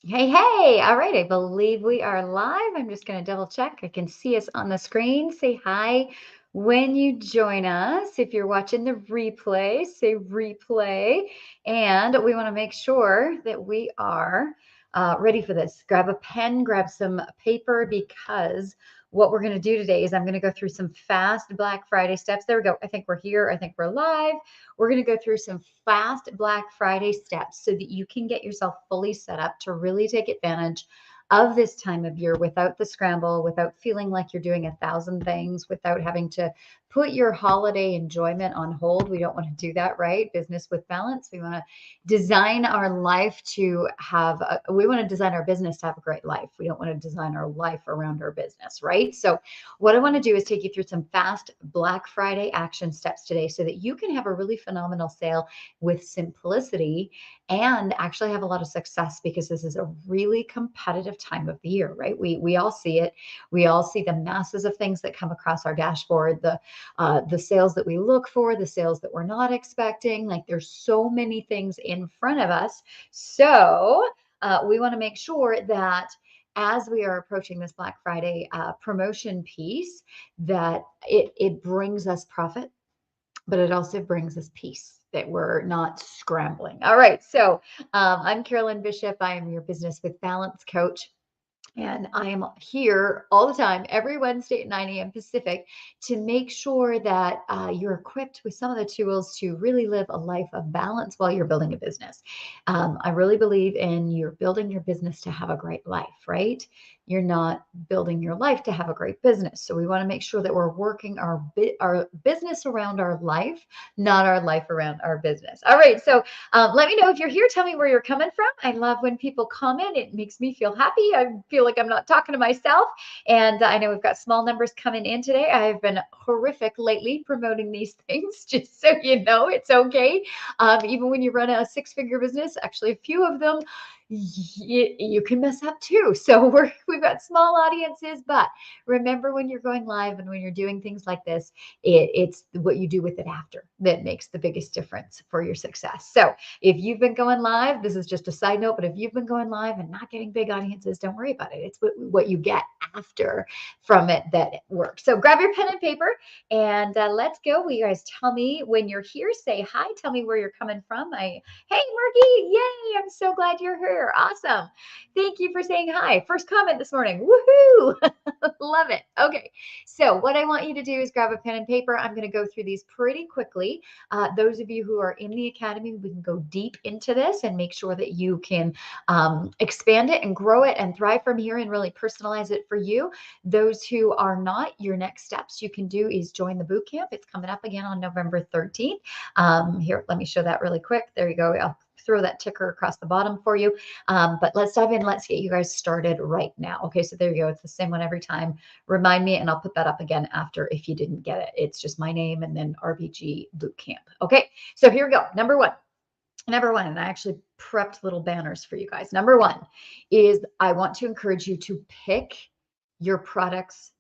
Hey, hey. All right. I believe we are live. I'm just going to double check. I can see us on the screen. Say hi when you join us. If you're watching the replay, say replay. And we want to make sure that we are ready for this. Grab a pen, grab some paper, because what we're going to do today is I'm going to go through some fast Black Friday steps. There we go. I think we're here. I think we're live. We're going to go through some fast Black Friday steps so that you can get yourself fully set up to really take advantage of this time of year without the scramble, without feeling like you're doing 1,000 things, without having to put your holiday enjoyment on hold. We don't want to do that, right? Business with balance. We want to design our life to have, we want to design our business to have a great life. We don't want to design our life around our business, right? So, what I want to do is take you through some fast Black Friday action steps today so that you can have a really phenomenal sale with simplicity and actually have a lot of success, because this is a really competitive time of the year, right? We all see it. We all see the masses of things that come across our dashboard, the sales that we look for, the sales that we're not expecting. Like, there's so many things in front of us. So we want to make sure that as we are approaching this Black Friday promotion piece, that it brings us profit, but it also brings us peace, that we're not scrambling. All right. So I'm Carolyn Bishop. I am your business with balance coach. And I am here all the time, every Wednesday at 9 a.m. Pacific, to make sure that you're equipped with some of the tools to really live a life of balance while you're building a business. I really believe in you're building your business to have a great life, right? You're not building your life to have a great business. So we want to make sure that we're working our business around our life, not our life around our business. All right. So let me know if you're here. Tell me where you're coming from. I love when people comment. It makes me feel happy. I feel like I'm not talking to myself. And I know we've got small numbers coming in today. I've been horrific lately promoting these things, just so you know, it's okay. Even when you run a six-figure business, actually a few of them, you can mess up too. So we've got small audiences, but remember, when you're going live and when you're doing things like this, it's what you do with it after that makes the biggest difference for your success. So if you've been going live, this is just a side note, but if you've been going live and not getting big audiences, don't worry about it. It's what you get after from it that works. So grab your pen and paper and let's go. Will you guys tell me when you're here? Say hi. Tell me where you're coming from. Hey, Margie. Yay. I'm so glad you're here. Awesome. Thank you for saying hi. First comment this morning. Woohoo. Love it. Okay. So what I want you to do is grab a pen and paper. I'm going to go through these pretty quickly. Those of you who are in the academy, we can go deep into this and make sure that you can expand it and grow it and thrive from here and really personalize it for you. Those who are not, your next steps you can do is join the boot camp. It's coming up again on November 13th. Here, let me show that really quick. There you go. I'll throw that ticker across the bottom for you. But let's dive in. Let's get you guys started right now. Okay, so there you go. It's the same one every time. Remind me, and I'll put that up again after if you didn't get it. It's just my name and then RBG Bootcamp. Okay, so here we go. Number one, and I actually prepped little banners for you guys. Number one is I want to encourage you to pick your products.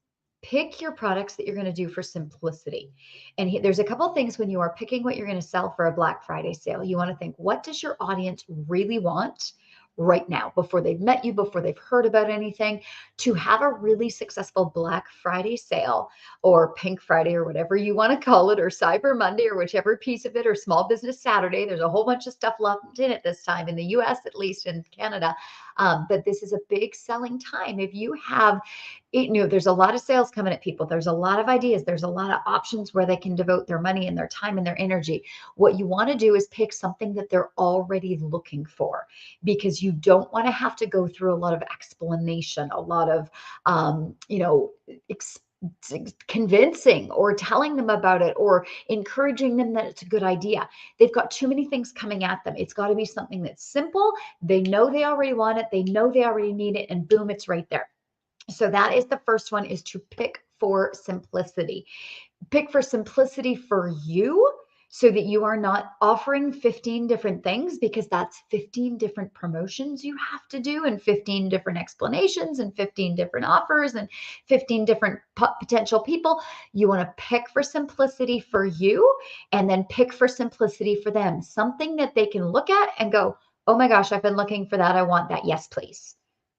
Pick your products that you're going to do for simplicity. And there's a couple of things when you are picking what you're going to sell for a Black Friday sale. You want to think, what does your audience really want right now, before they've met you, before they've heard about anything, to have a really successful Black Friday sale or Pink Friday or whatever you want to call it, or Cyber Monday, or whichever piece of it, or Small Business Saturday. There's a whole bunch of stuff lumped in at this time in the US, at least, in Canada. But this is a big selling time. If you have, there's a lot of sales coming at people. There's a lot of ideas. There's a lot of options where they can devote their money and their time and their energy. What you want to do is pick something that they're already looking for, because you don't want to have to go through a lot of explanation, a lot of, convincing or telling them about it or encouraging them that it's a good idea. They've got too many things coming at them. It's got to be something that's simple. They know they already want it. They know they already need it, and boom, it's right there. So that is the first one, is to pick for simplicity. Pick for simplicity for you, so that you are not offering 15 different things, because that's 15 different promotions you have to do, and 15 different explanations, and 15 different offers, and 15 different potential people. You want to pick for simplicity for you, and then pick for simplicity for them. Something that they can look at and go, Oh my gosh, I've been looking for that. I want that. Yes, please.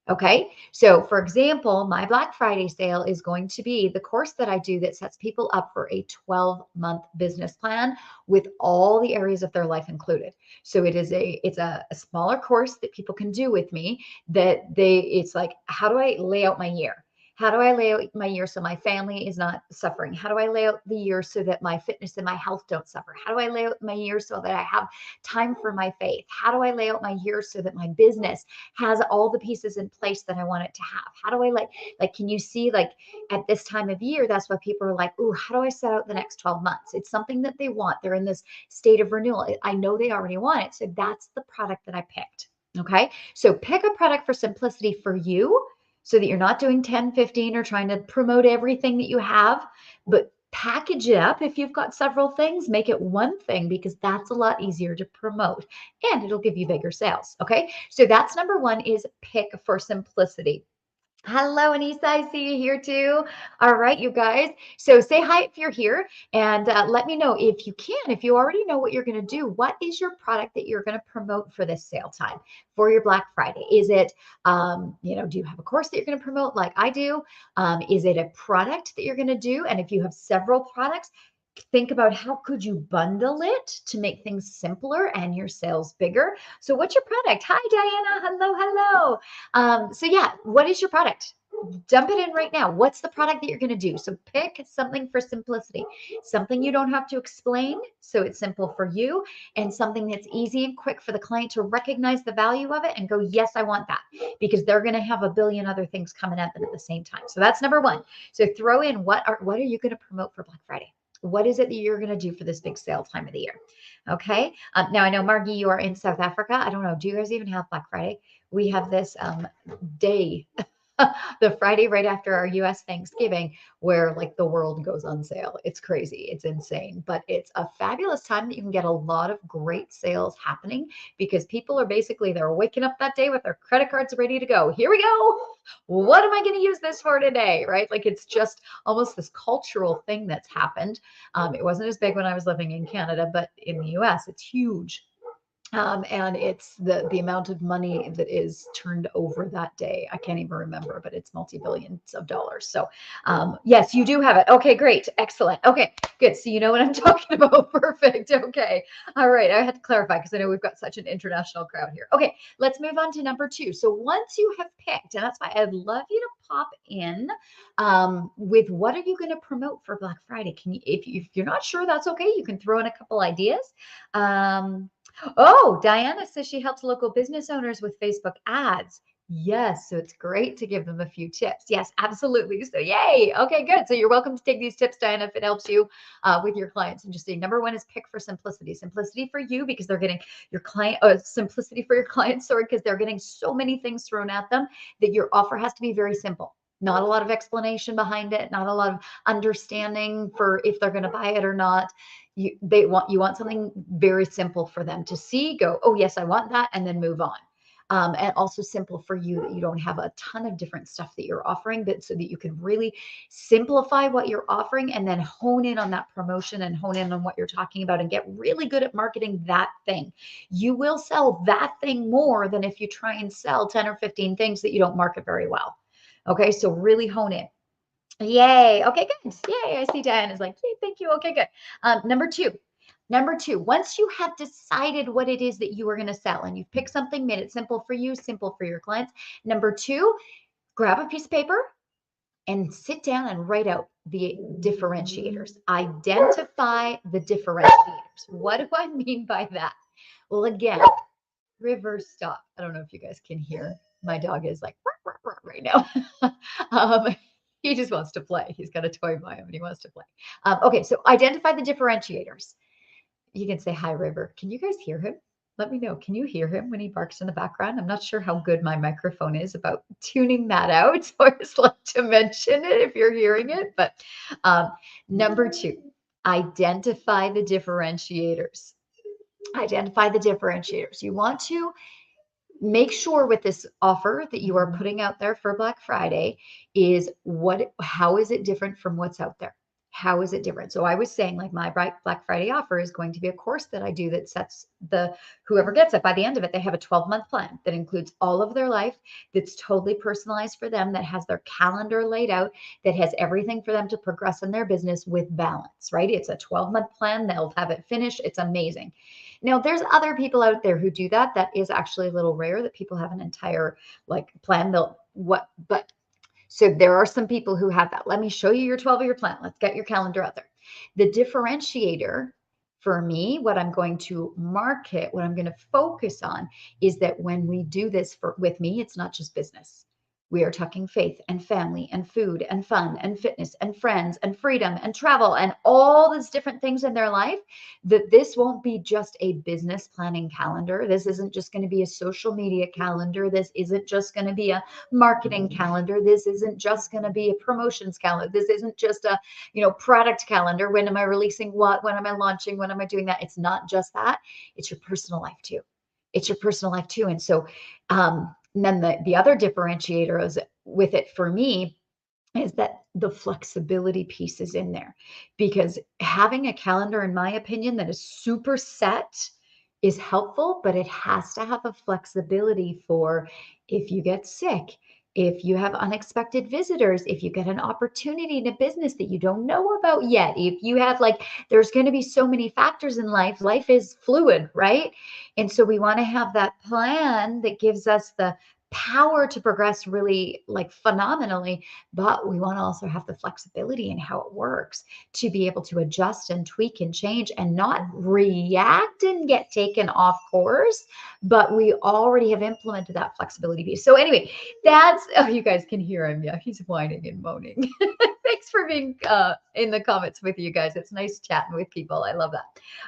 Okay. So for example, my Black Friday sale is going to be the course that I do that sets people up for a 12-month business plan with all the areas of their life included. So it's a smaller course that people can do with me it's like, how do I lay out my year? How do I lay out my year so my family is not suffering? How do I lay out the year so that my fitness and my health don't suffer? How do I lay out my year so that I have time for my faith? How do I lay out my year so that my business has all the pieces in place that I want it to have? How do I can you see like at this time of year, that's why people are like, ooh, how do I set out the next 12 months? It's something that they want. They're in this state of renewal. I know they already want it. So that's the product that I picked. Okay. So pick a product for simplicity for you so that you're not doing 10, 15 or trying to promote everything that you have, but package it up. If you've got several things, make it one thing because that's a lot easier to promote and it'll give you bigger sales. Okay. So that's number one is pick for simplicity. Hello, Anissa. I see you here too. All right, you guys. So say hi if you're here and let me know if you can, if you already know what you're going to do. What is your product that you're going to promote for this sale time for your Black Friday? Is it, do you have a course that you're going to promote like I do? Is it a product that you're going to do? And if you have several products, think about how could you bundle it to make things simpler and your sales bigger. So what's your product? Hi, Diana. Hello, hello. So yeah, what is your product? Dump it in right now. What's the product that you're going to do? So pick something for simplicity, something you don't have to explain. So it's simple for you and something that's easy and quick for the client to recognize the value of it and go, yes, I want that because they're going to have a billion other things coming at them at the same time. So that's number one. So throw in what are you going to promote for Black Friday? What is it that you're going to do for this big sale time of the year? Okay. Now I know Margie, you are in South Africa. I don't know. Do you guys even have Black Friday? We have this day, the Friday right after our US Thanksgiving, where like the world goes on sale. It's crazy. It's insane, but it's a fabulous time that you can get a lot of great sales happening because people are basically, they're waking up that day with their credit cards ready to go. Here we go. What am I going to use this for today? Right? Like it's just almost this cultural thing that's happened. It wasn't as big when I was living in Canada, but in the US, it's huge. And it's the amount of money that is turned over that day. I can't even remember, but it's multi-billions of dollars. So yes, you do have it. Okay, great. Excellent. Okay, good. So you know what I'm talking about. Perfect. Okay. All right. I had to clarify because I know we've got such an international crowd here. Okay, let's move on to number two. So once you have picked, and that's why I'd love you to pop in with what are you going to promote for Black Friday? Can you, if you're not sure, that's okay. You can throw in a couple ideas. Oh, Diana says she helps local business owners with Facebook ads. Yes, so it's great to give them a few tips. Yes, absolutely. So yay. Okay, good. So you're welcome to take these tips, Diana, if it helps you with your clients. And just say, number one is pick for simplicity. Simplicity for you because they're getting your client, simplicity for your clients, sorry, because they're getting so many things thrown at them that your offer has to be very simple. Not a lot of explanation behind it, not a lot of understanding for if they're going to buy it or not. You want something very simple for them to see, go, oh yes, I want that, and then move on. And also simple for you that you don't have a ton of different stuff that you're offering, but so that you can really simplify what you're offering and then hone in on that promotion and hone in on what you're talking about and get really good at marketing that thing. You will sell that thing more than if you try and sell 10 or 15 things that you don't market very well. Okay, so really hone in. Yay. Okay, good. Yay. I see Diane is like, yay, thank you. Okay, good. Number two, once you have decided what it is that you are going to sell and you've picked something, made it simple for you, simple for your clients. Number two, grab a piece of paper and sit down and write out the differentiators. Identify the differentiators. What do I mean by that? Well, again, reverse stop. I don't know if you guys can hear. My dog is like right now. He just wants to play. He's got a toy by him and he wants to play. Okay, so identify the differentiators. You can say, hi, River. Can you guys hear him? Let me know. Can you hear him when he barks in the background? I'm not sure how good my microphone is about tuning that out. So I just like to mention it if you're hearing it. But number two, identify the differentiators. Identify the differentiators. You want to make sure with this offer that you are putting out there for Black Friday is how is it different from what's out there? How is it different? So I was saying, like, my Black Friday offer is going to be a course that I do that sets whoever gets it, by the end of it, they have a 12-month plan that includes all of their life, that's totally personalized for them, that has their calendar laid out, that has everything for them to progress in their business with balance, right? It's a 12-month plan. They'll have it finished. It's amazing. Now, there's other people out there who do that. That is actually a little rare that people have an entire like plan. But so there are some people who have that. Let me show you your 12-year plan. Let's get your calendar out there. The differentiator for me, what I'm going to market, what I'm going to focus on is that when we do this with me, it's not just business. We are talking faith and family and food and fun and fitness and friends and freedom and travel and all these different things in their life. That this won't be just a business planning calendar. This isn't just going to be a social media calendar. This isn't just going to be a marketing calendar. This isn't just going to be a promotions calendar. This isn't just a, product calendar. When am I releasing what? When am I launching? When am I doing that? It's not just that. It's your personal life too. It's your personal life too. And so, and then the other differentiator is with it for me is that the flexibility piece is in there, because having a calendar, in my opinion, that is super set is helpful, but it has to have a flexibility for if you get sick, if you have unexpected visitors, if you get an opportunity in a business that you don't know about yet, if you have there's going to be so many factors in life. Life is fluid, right? And so we want to have that plan that gives us the power to progress really phenomenally, but we want to also have the flexibility in how it works to be able to adjust and tweak and change and not react and get taken off course, but we already have implemented that flexibility piece. So anyway, you guys can hear him. Yeah, he's whining and moaning. Thanks for being in the comments with you guys. It's nice chatting with people. I love that.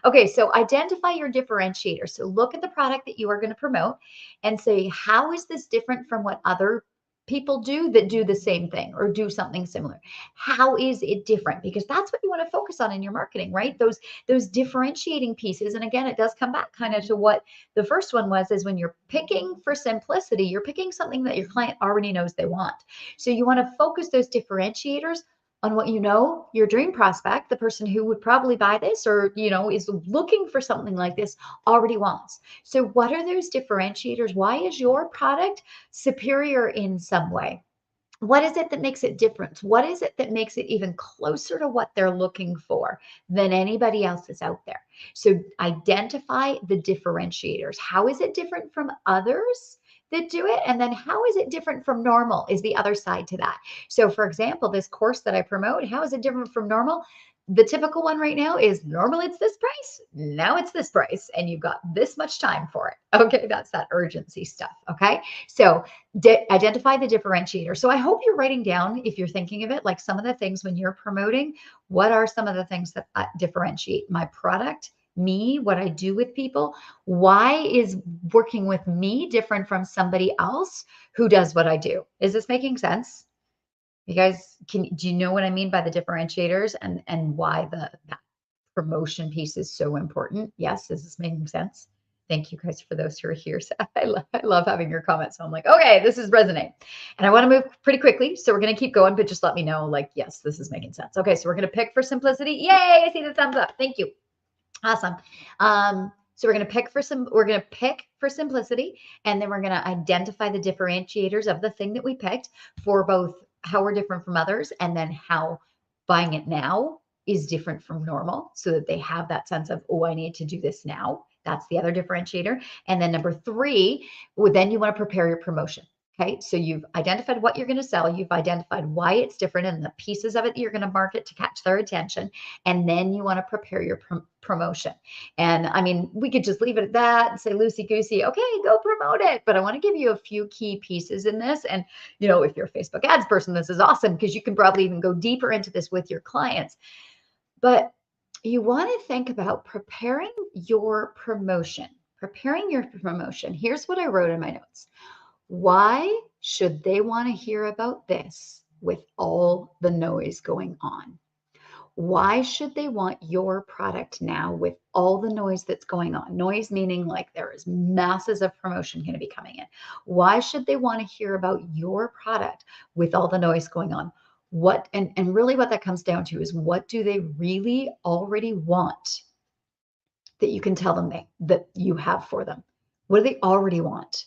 Okay, so identify your differentiator. So look at the product that you are going to promote and say, how is this different from what other people do that do the same thing or do something similar? How is it different? Because that's what you want to focus on in your marketing, right? Those differentiating pieces. And again, it does come back kind of to what the first one was, is when you're picking for simplicity, you're picking something that your client already knows they want. So you want to focus those differentiators on what your dream prospect, the person who would probably buy this or is looking for something like this, already wants. So what are those differentiators? Why is your product superior in some way? What is it that makes it different? What is it that makes it even closer to what they're looking for than anybody else is out there? So identify the differentiators. How is it different from others that do it? And then how is it different from normal is the other side to that. So for example, this course that I promote, how is it different from normal? The typical one right now is normally it's this price. Now it's this price and you've got this much time for it. Okay. That's that urgency stuff. Okay. So identify the differentiator. So I hope you're writing down, if you're thinking of it, like some of the things when you're promoting, what are some of the things that differentiate my product, me, what I do with people? Why is working with me different from somebody else who does what I do? Is this making sense? You guys, do you know what I mean by the differentiators and why that promotion piece is so important? Yes, is this making sense? Thank you guys for those who are here. So I love having your comments. So I'm like, okay, this is resonating. And I want to move pretty quickly. So we're going to keep going, but just let me know, yes, this is making sense. Okay, so we're going to pick for simplicity. Yay, I see the thumbs up. Thank you. Awesome. So we're going to pick for simplicity, and then we're going to identify the differentiators of the thing that we picked for both how we're different from others and then how buying it now is different from normal, so that they have that sense of, oh, I need to do this now. That's the other differentiator. And then number 3, then you want to prepare your promotion. Okay, so you've identified what you're going to sell. You've identified why it's different and the pieces of it that you're going to market to catch their attention. And then you want to prepare your promotion. And I mean, we could just leave it at that and say loosey-goosey, okay, go promote it. But I want to give you a few key pieces in this. And, if you're a Facebook ads person, this is awesome because you can probably even go deeper into this with your clients. But you want to think about preparing your promotion. Here's what I wrote in my notes. Why should they want to hear about this with all the noise going on? Why should they want your product now with all the noise that's going on? Noise meaning there is masses of promotion going to be coming in. Why should they want to hear about your product with all the noise going on? And really what that comes down to is, what do they really already want that you can tell them that you have for them? What do they already want?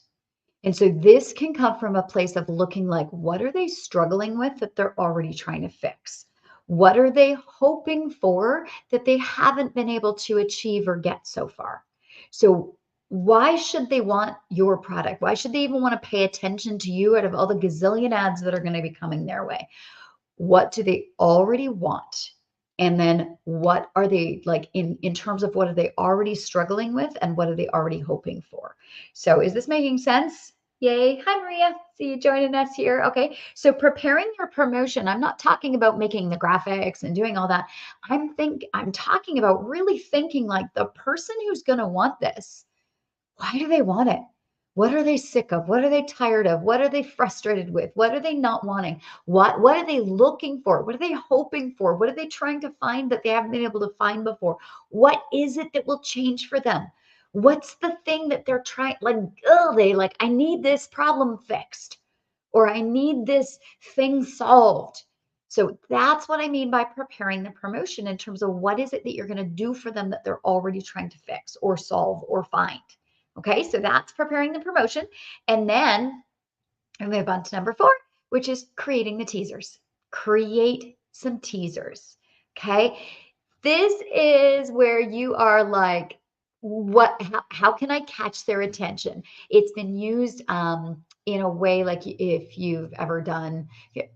And so this can come from a place of looking like, what are they struggling with that they're already trying to fix? What are they hoping for that they haven't been able to achieve or get so far? So why should they want your product? Why should they even want to pay attention to you out of all the gazillion ads that are going to be coming their way? What do they already want? And then what are they like in terms of what are they already struggling with and what are they already hoping for? So is this making sense? Yay. Hi, Maria. See you joining us here. Okay. So preparing your promotion, I'm not talking about making the graphics and doing all that. I'm talking about really thinking like the person who's going to want this. Why do they want it? What are they sick of? What are they tired of? What are they frustrated with? What are they not wanting? What are they looking for? What are they hoping for? What are they trying to find that they haven't been able to find before? What is it that will change for them? What's the thing that they're trying, like, oh, they like, I need this problem fixed, or I need this thing solved. So that's what I mean by preparing the promotion in terms of what is it that you're going to do for them that they're already trying to fix or solve or find. Okay, so that's preparing the promotion. And then I move on to number 4, which is creating the teasers. Create some teasers. Okay, this is where you are like, how can I catch their attention? It's been used in a way like, if you've ever done,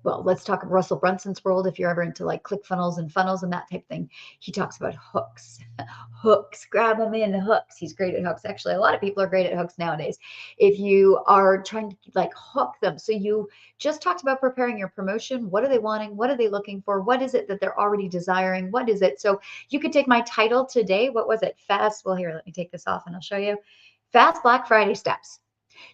well, let's talk Russell Brunson's world. If you're ever into like ClickFunnels and funnels and that type of thing, he talks about hooks. Hooks, grab them in the hooks. He's great at hooks. Actually, a lot of people are great at hooks nowadays. If you are trying to like hook them, so you just talked about preparing your promotion. What are they wanting? What are they looking for? What is it that they're already desiring? What is it? So you could take my title today. What was it? Fast. Well, here, let me take this off and I'll show you. Fast Black Friday steps.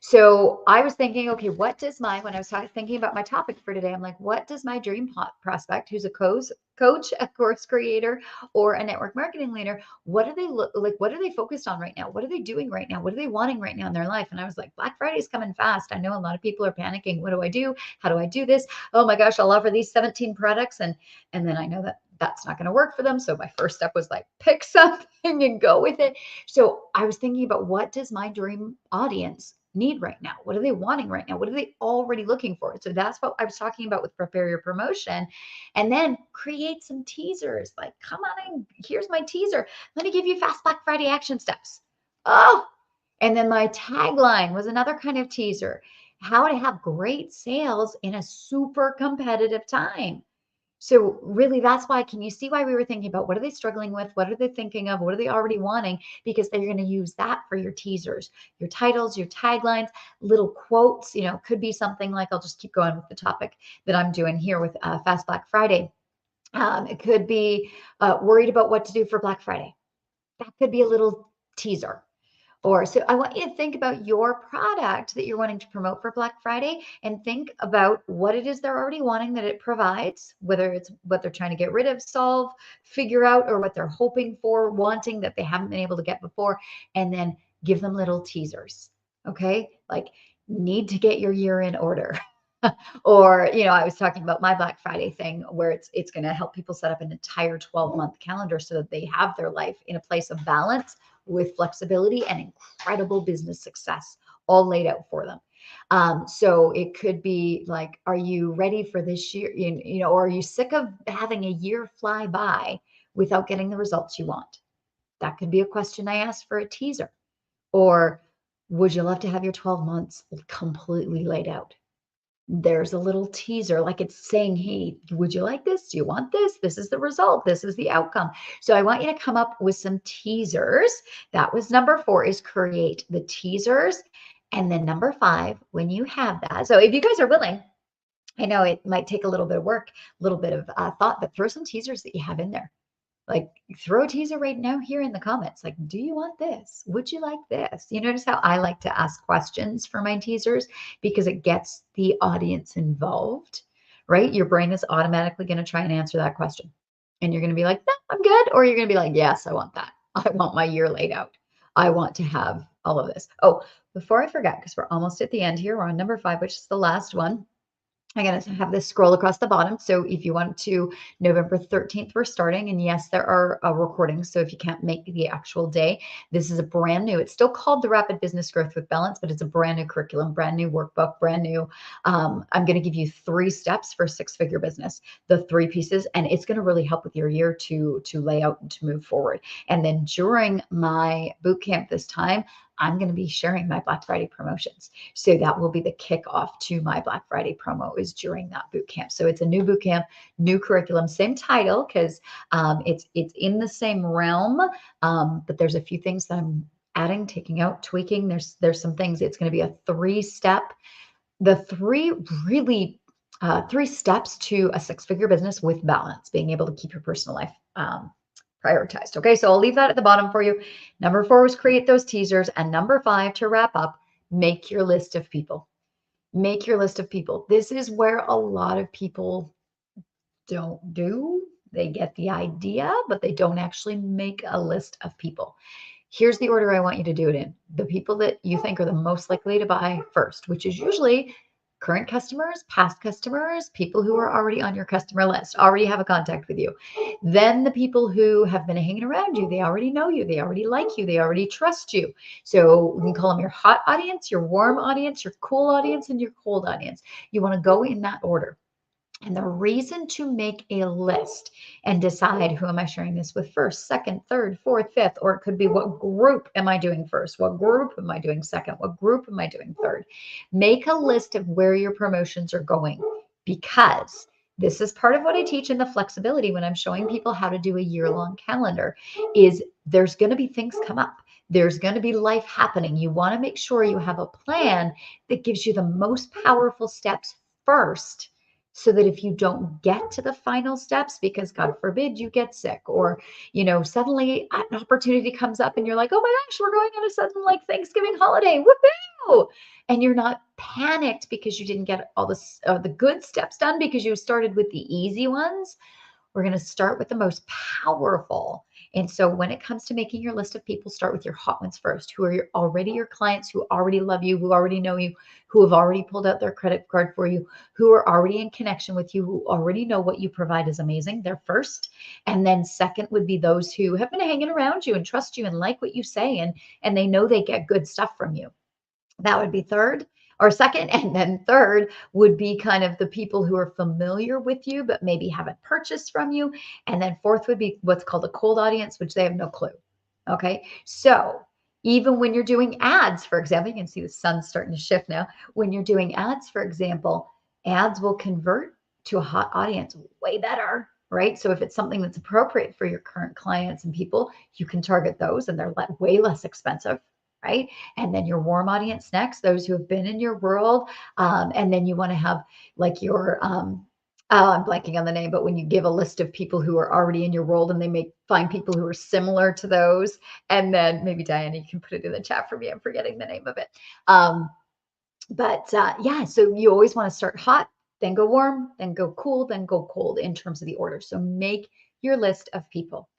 So I was thinking, okay, when I was thinking about my topic for today, I'm like, what does my dream prospect, who's a coach, a course creator, or a network marketing leader, what are they like? What are they focused on right now? What are they doing right now? What are they wanting right now in their life? And I was like, Black Friday is coming fast. I know a lot of people are panicking. What do I do? How do I do this? Oh my gosh, I'll offer these 17 products. And then I know that that's not going to work for them. So my first step was like, pick something and go with it. So I was thinking about, what does my dream audience need right now? What are they wanting right now? What are they already looking for? So that's what I was talking about with prepare your promotion. And then create some teasers. Like, come on in, here's my teaser. Let me give you fast Black Friday action steps. Oh, and then my tagline was another kind of teaser. How to have great sales in a super competitive time. So really, that's why, can you see why we were thinking about what are they struggling with? What are they thinking of? What are they already wanting? Because they're going to use that for your teasers, your titles, your taglines, little quotes, could be something like, I'll just keep going with the topic that I'm doing here with Fast Black Friday. It could be worried about what to do for Black Friday. That could be a little teaser. Or so I want you to think about your product that you're wanting to promote for Black Friday, and think about what it is they're already wanting that it provides, whether it's what they're trying to get rid of, solve, figure out, or what they're hoping for, wanting that they haven't been able to get before, and then give them little teasers. Okay, like, need to get your year in order. Or, I was talking about my Black Friday thing, where it's going to help people set up an entire 12-month calendar so that they have their life in a place of balance with flexibility and incredible business success all laid out for them. So it could be like, are you ready for this year? Or are you sick of having a year fly by without getting the results you want? That could be a question I ask for a teaser. Or would you love to have your 12 months completely laid out? There's a little teaser, like it's saying, hey, would you like this? Do you want this? This is the result. This is the outcome. So I want you to come up with some teasers. That was number 4, is create the teasers. And then number 5, when you have that, so if you guys are willing, I know it might take a little bit of work, a little bit of thought, but throw some teasers that you have in there. Like, throw a teaser right now here in the comments. Like, do you want this? Would you like this? You notice how I like to ask questions for my teasers, because it gets the audience involved, right? Your brain is automatically going to try and answer that question. And you're going to be like, no, I'm good. Or you're going to be like, yes, I want that. I want my year laid out. I want to have all of this. Oh, before I forget, because we're almost at the end here, we're on number 5, which is the last one. I'm going to have this scroll across the bottom. So if you want to, November 13th, we're starting. And yes, there are recordings. So if you can't make the actual day, this is a brand new, it's still called the Rapid Business Growth with Balance, but it's a brand new curriculum, brand new workbook, brand new. I'm going to give you 3 steps for six-figure business, the 3 pieces, and it's going to really help with your year to lay out and to move forward. And then during my boot camp this time, I'm going to be sharing my Black Friday promotions. So that will be the kickoff to my Black Friday promo is during that boot camp. So it's a new boot camp, new curriculum, same title because it's in the same realm, but there's a few things that I'm adding, taking out, tweaking. There's some things. It's going to be a 3-step, the 3 steps to a six-figure business with balance, being able to keep your personal life prioritized. Okay, so I'll leave that at the bottom for you. Number 4 was create those teasers. And number 5, to wrap up, make your list of people. Make your list of people. This is where a lot of people don't do. They get the idea, but they don't actually make a list of people. Here's the order I want you to do it in. The people that you think are the most likely to buy first, which is usually current customers, past customers, people who are already on your customer list, already have a contact with you. Then the people who have been hanging around you, they already know you, they already like you, they already trust you. So we can call them your hot audience, your warm audience, your cool audience, and your cold audience. You want to go in that order. And the reason to make a list and decide who am I sharing this with first, second, third, fourth, fifth, or it could be what group am I doing first? What group am I doing second? What group am I doing third? Make a list of where your promotions are going, because this is part of what I teach in the flexibility when I'm showing people how to do a year-long calendar is there's going to be things come up. There's going to be life happening. You want to make sure you have a plan that gives you the most powerful steps first, so that if you don't get to the final steps because God forbid you get sick, or suddenly an opportunity comes up and you're like, oh my gosh, we're going on a sudden like Thanksgiving holiday, woohoo, and you're not panicked because you didn't get all the good steps done because you started with the easy ones. We're going to start with the most powerful. And so when it comes to making your list of people, start with your hot ones first, who are already your clients, who already love you, who already know you, who have already pulled out their credit card for you, who are already in connection with you, who already know what you provide is amazing. They're first. And then second would be those who have been hanging around you and trust you and like what you say, and they know they get good stuff from you. That would be third or second. And then third would be kind of the people who are familiar with you, but maybe haven't purchased from you. And then fourth would be what's called a cold audience, which they have no clue. Okay. So even when you're doing ads, for example, you can see the sun's starting to shift now. When you're doing ads, for example, ads will convert to a hot audience way better, right? So if it's something that's appropriate for your current clients and people, you can target those and they're way less expensive, right? And then your warm audience next, those who have been in your world. And then you want to have like your, oh, I'm blanking on the name, but when you give a list of people who are already in your world and they may find people who are similar to those. And then maybe Diana, you can put it in the chat for me. I'm forgetting the name of it. Yeah, so you always want to start hot, then go warm, then go cool, then go cold in terms of the order. So make your list of people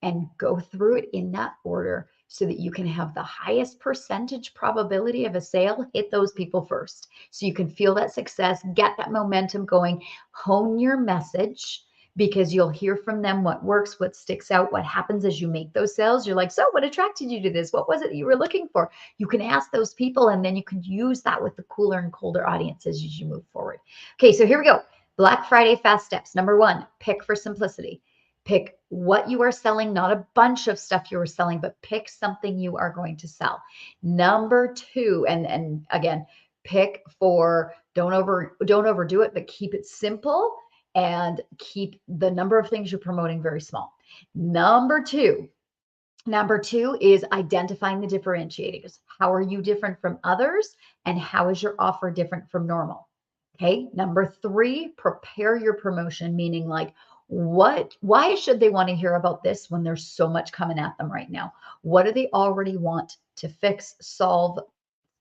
and go through it in that order so that you can have the highest percentage probability of a sale. Hit those people first so you can feel that success, get that momentum going, hone your message, because you'll hear from them what works, what sticks out, what happens as you make those sales. You're like, so what attracted you to this? What was it that you were looking for? You can ask those people, and then you can use that with the cooler and colder audiences as you move forward. Okay, so here we go. Black Friday fast steps. Number 1, pick for simplicity. Pick what you are selling, not a bunch of stuff you are selling, but pick something you are going to sell. Number 2, and again, pick for don't overdo it, but keep it simple and keep the number of things you're promoting very small. Number two is identifying the differentiators. How are you different from others? And how is your offer different from normal? Okay. Number 3, prepare your promotion, meaning like, why should they want to hear about this when there's so much coming at them right now? What do they already want to fix, solve,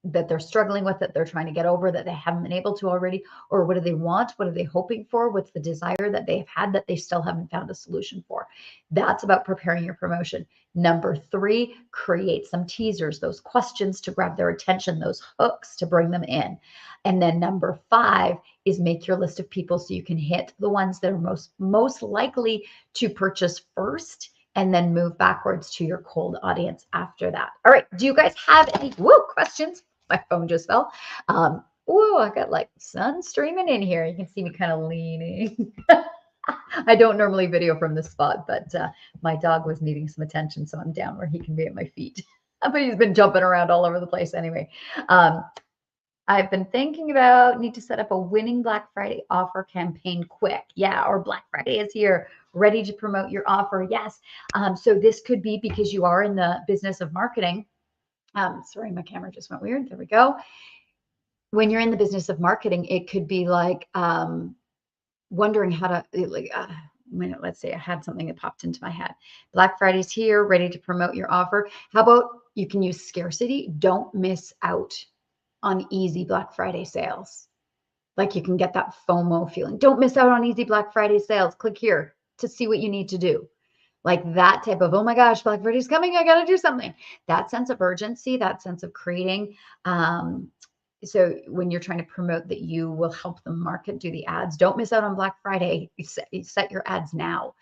that they're struggling with, that they're trying to get over, that they haven't been able to already? Or what do they want? What are they hoping for? What's the desire that they've had that they still haven't found a solution for? That's about preparing your promotion. Number 3, create some teasers, those questions to grab their attention, those hooks to bring them in. And then number 5 is make your list of people so you can hit the ones that are most likely to purchase first, and then move backwards to your cold audience after that. All right. Do you guys have any questions? My phone just fell. I got like sun streaming in here. You can see me kind of leaning. I don't normally video from this spot, but my dog was needing some attention, so I'm down where he can be at my feet. But he's been jumping around all over the place anyway. I've been thinking about need to set up a winning Black Friday offer campaign quick. Yeah, or Black Friday is here, ready to promote your offer. Yes. So this could be because you are in the business of marketing. Sorry, my camera just went weird. There we go. When you're in the business of marketing, it could be like wondering how to let's say I had something that popped into my head. Black Friday's here, ready to promote your offer. How about you can use scarcity? Don't miss out on easy Black Friday sales. Like you can get that FOMO feeling. Don't miss out on easy Black Friday sales. Click here to see what you need to do. Like that type of, oh my gosh, Black Friday's coming, I got to do something. That sense of urgency, that sense of creating. So when you're trying to promote that you will help the market do the ads, don't miss out on Black Friday. You set your ads now.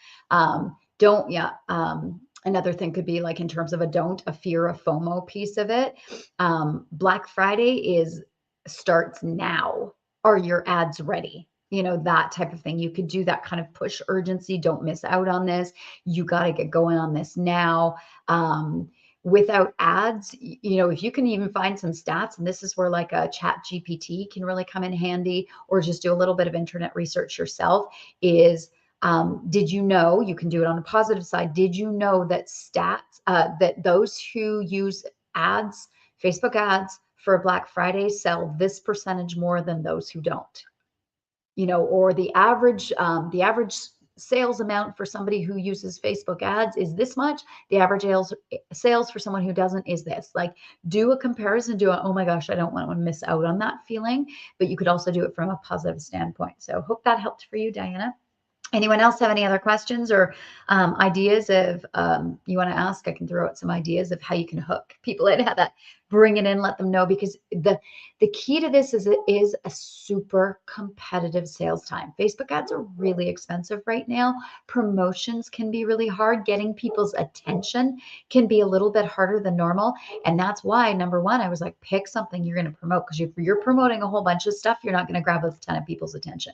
Another thing could be like in terms of a fear of FOMO piece of it. Black Friday starts now. Are your ads ready? That type of thing. You could do that kind of push urgency. Don't miss out on this. You got to get going on this now. Without ads, if you can even find some stats, and this is where like a chat GPT can really come in handy, or just do a little bit of internet research yourself, is did you know, you can do it on a positive side, did you know that that those who use ads, Facebook ads for Black Friday sell this percentage more than those who don't? Or the average sales amount for somebody who uses Facebook ads is this much. The average sales for someone who doesn't is this. Like, do a comparison, oh my gosh, I don't want to miss out on that feeling. But you could also do it from a positive standpoint. So hope that helped for you, Diana. Anyone else have any other questions or ideas of you want to ask? I can throw out some ideas of how you can hook people in, how that bring it in, let them know, because the key to this is it is a super competitive sales time. Facebook ads are really expensive right now. Promotions can be really hard. Getting people's attention can be a little bit harder than normal. And that's why, number one, I was like, pick something you're going to promote, because if you're promoting a whole bunch of stuff, you're not going to grab a ton of people's attention.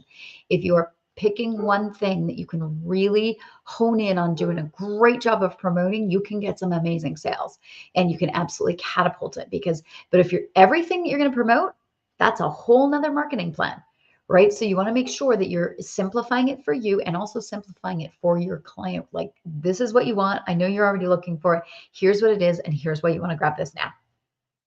If you're picking one thing that you can really hone in on doing a great job of promoting, you can get some amazing sales and you can absolutely catapult it. But if everything that you're going to promote, that's a whole nother marketing plan, right? So you want to make sure that you're simplifying it for you and also simplifying it for your client. Like, this is what you want. I know you're already looking for it. Here's what it is. And here's why you want to grab this now,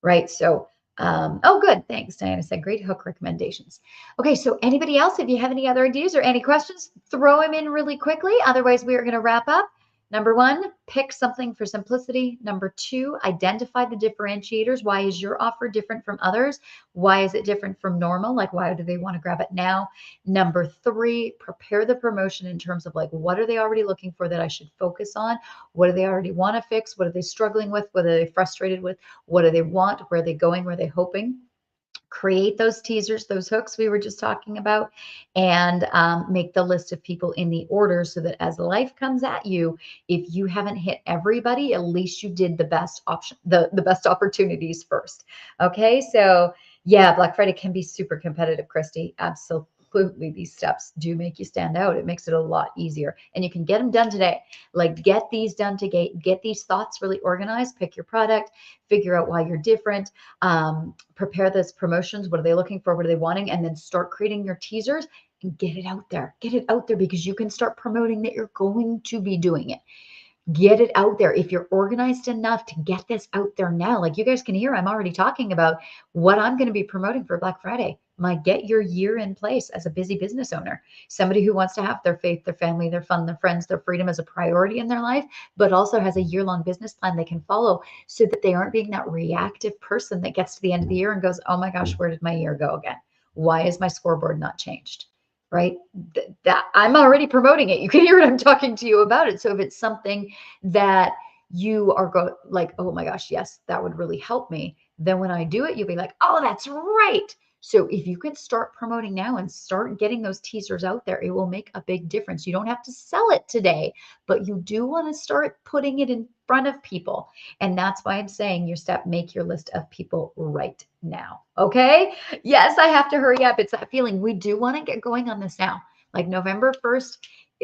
right? So oh, good. Thanks, Diana said. Great hook recommendations. Okay, so anybody else, if you have any other ideas or any questions, throw them in really quickly. Otherwise, we are going to wrap up. Number one, pick something for simplicity. Number two, identify the differentiators. Why is your offer different from others? Why is it different from normal? Like, why do they want to grab it now? Number three, prepare the promotion in terms of like, what are they already looking for that I should focus on? What do they already want to fix? What are they struggling with? What are they frustrated with? What do they want? Where are they going? Where are they hoping? Create those teasers, those hooks we were just talking about, and make the list of people in the order so that as life comes at you, if you haven't hit everybody, at least you did the best option, the best opportunities first. Okay, so yeah, Black Friday can be super competitive, Christy. Absolutely. These steps do make you stand out. It makes it a lot easier, and you can get them done today. Like, get these done today. Get these thoughts really organized. Pick your product. Figure out why you're different. Prepare those promotions. What are they looking for? What are they wanting? And then start creating your teasers and get it out there. Get it out there, because you can start promoting that you're going to be doing it. Get it out there. If you're organized enough to get this out there now, like you guys can hear, I'm already talking about what I'm going to be promoting for Black Friday. my get your year in place as a busy business owner, somebody who wants to have their faith, their family, their fun, their friends, their freedom as a priority in their life, but also has a year-long business plan they can follow so that they aren't being that reactive person that gets to the end of the year and goes, oh my gosh, where did my year go again? Why is my scoreboard not changed? Right? That I'm already promoting it. You can hear what I'm talking to you about it. So if it's something that you are like, oh my gosh, yes, that would really help me. Then when I do it, you'll be like, oh, that's right. So if you can start promoting now and start getting those teasers out there, it will make a big difference. You don't have to sell it today, but you do want to start putting it in front of people. And that's why I'm saying your step, make your list of people right now. Okay. Yes, I have to hurry up. It's that feeling. We do want to get going on this now. Like November 1st,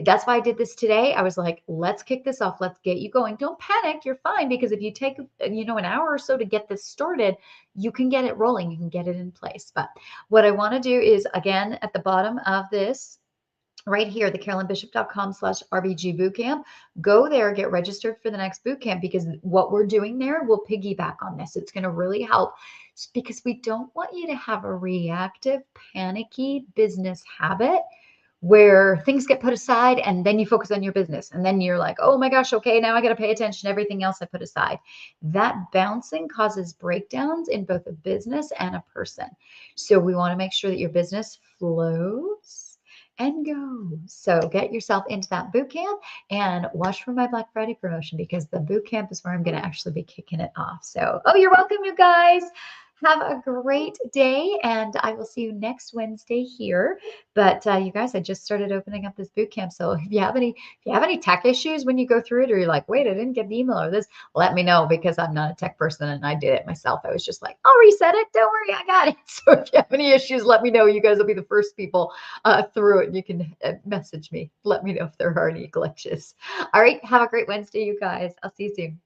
that's why I did this today. I was like, let's kick this off. Let's get you going. Don't panic. You're fine, because if you take, an hour or so to get this started, you can get it rolling. You can get it in place. But what I want to do is, again, at the bottom of this, right here, the carolynbishop.com/RBG bootcamp. Go there, get registered for the next bootcamp, because what we're doing there will piggyback on this. It's going to really help, because we don't want you to have a reactive, panicky business habit where things get put aside and then you focus on your business. And then you're like, oh my gosh, okay, now I got to pay attention to everything else I put aside. That bouncing causes breakdowns in both a business and a person. So we want to make sure that your business flows and goes. So get yourself into that boot camp and watch for my Black Friday promotion, because the boot camp is where I'm going to actually be kicking it off. So, oh, you're welcome, you guys. Have a great day, and I will see you next Wednesday here. But you guys, I just started opening up this boot camp. So if you have any tech issues when you go through it, or you're like, wait, I didn't get the email or this, let me know, because I'm not a tech person and I did it myself. I was just like, I'll reset it. Don't worry, I got it. So if you have any issues, let me know. You guys will be the first people through it. You can message me. Let me know if there are any glitches. All right. Have a great Wednesday, you guys. I'll see you soon.